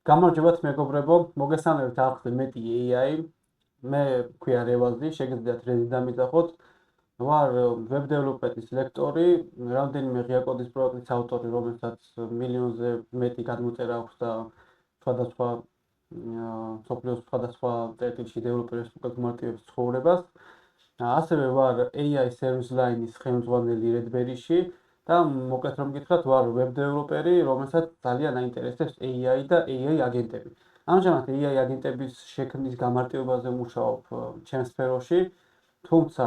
გამარჯობათ მეგობრებო, მოგესალმებით ახლა მეტი AI. მე ქვია რევაზი, შეგიძლიათ რეზი დამიძახოთ. ვარ ვებ დეველოპერის ლექტორი, რამდენიმე ღია კოდის პროექტის ავტორი, რომელსაც მილიონზე მეტი გადმოწერა აქვს და სხვადასხვა სოფლიოს სხვადასხვა წერტილში დეველოპერებს უკეთ ცხოვრებას. ასევე ვარ AI Service Line-ის ხელმძღვანელი Redberry-ში და მოკლედ რომ გითხრათ, ვარ ვებ დეველოპერი, რომელსაც ძალიან აინტერესებს AI და AI აგენტები. ამჟამად AI აგენტების შექმნის გამარტივებაზე მუშაობ ჩემს სფეროში, თუმცა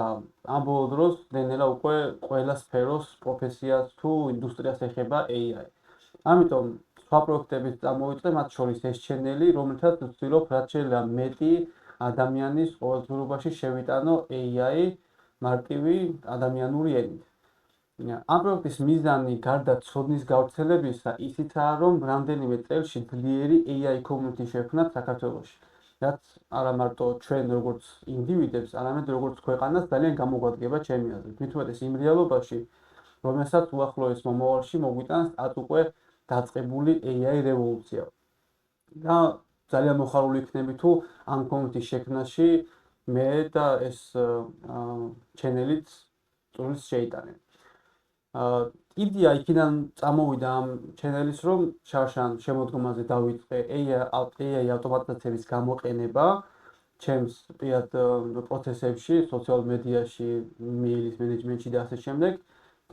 ამ ბოლო დროს ნელ-ნელა უკვე ყველა სფეროს, პროფესიას თუ ინდუსტრიას ეხება AI. ამიტომ სხვა პროექტებით წამოვიწყე, მათ შორის ეს ჩენელი, რომელთაც ვცდილობ რაც შეიძლება მეტი ადამიანის ყოველდღიურობაში შევიტანო AI მარტივი ადამიანური ენით. ამ პროექტის მიზანი გარდა ცოდნის გავრცელებისა ისიცაა, რომ რამდენიმე წელში ძლიერი AI community შექმნათ საქართველოში. რაც არა მარტო ჩვენ როგორც ინდივიდებს, არამედ როგორც ქვეყანას ძალიან გამოგვადგება ჩემი აზრით. მით უმეტეს იმ რეალობაში, რომელსაც უახლოეს მომავალში მოგვიტანს ათ უკვე დაწყებული AI რევოლუცია. და ძალიან მოხარული იქნები თუ ამ community შექმნაში მე და ეს ჩენელიც წვლილს შეიტანენ. იდეა იქიდან წამოვიდა ამ ჩენელის, რომ შარშან შემოდგომაზე დავიწყე AI ავტომატიზაციის გამოყენება ჩემს პირად პროცესებში, სოციალურ მედიაში, მეილის მენეჯმენტში და ასე შემდეგ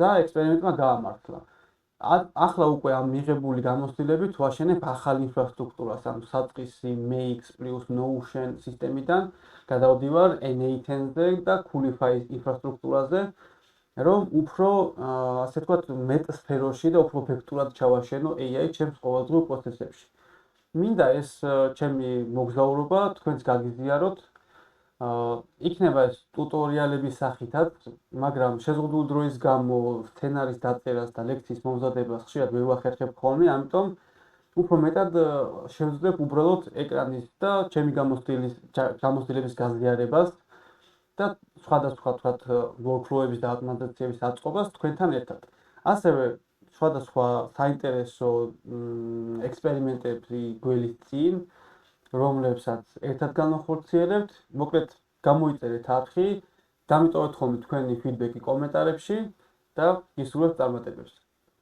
და ექსპერიმენტმა გაამართლა. ახლა უკვე ამ მიღებული გამოცდილებით ვაშენებ ახალ ინფრასტრუქტურას, ანუ საწყისი Maix plus Notion სისტემიდან გადავდივარ N8-ზე და Coolify ინფრასტრუქტურაზე, რომ უფრო, ასე ვთქვათ, მეტ სფეროში და უფრო ეფექტურად ჩავაშენო AI ჩემს ყოველდღიურ პროცესებში. მინდა ეს ჩემი მოგზაურობა თქვენს გაგიზიაროთ. იქნება ეს ტუტორიალების სახითაც, მაგრამ შეზღუდული დროის გამო სცენარის დაწერას და ლექციის მომზადებას ხშირად ვერ ვახერხებ ხოლმე, ამიტომ უფრო მეტად შევძლებ უბრალოდ ეკრანის და ჩემი გამოცდილების გაზიარებას და სხვადასხვა თქვათ workflow-ების და ავტომატიზაციების აწყობას თქვენთან ერთად. ასევე სხვადასხვა საინტერესო ექსპერიმენტები გველის წინ, რომლებსაც ერთად განვახორციელებთ. მოკლედ გამოიწერეთ არხი, დამიტოვეთ ხოლმე თქვენი ფიდბექი კომენტარებში და გისურვებთ წარმატებებს.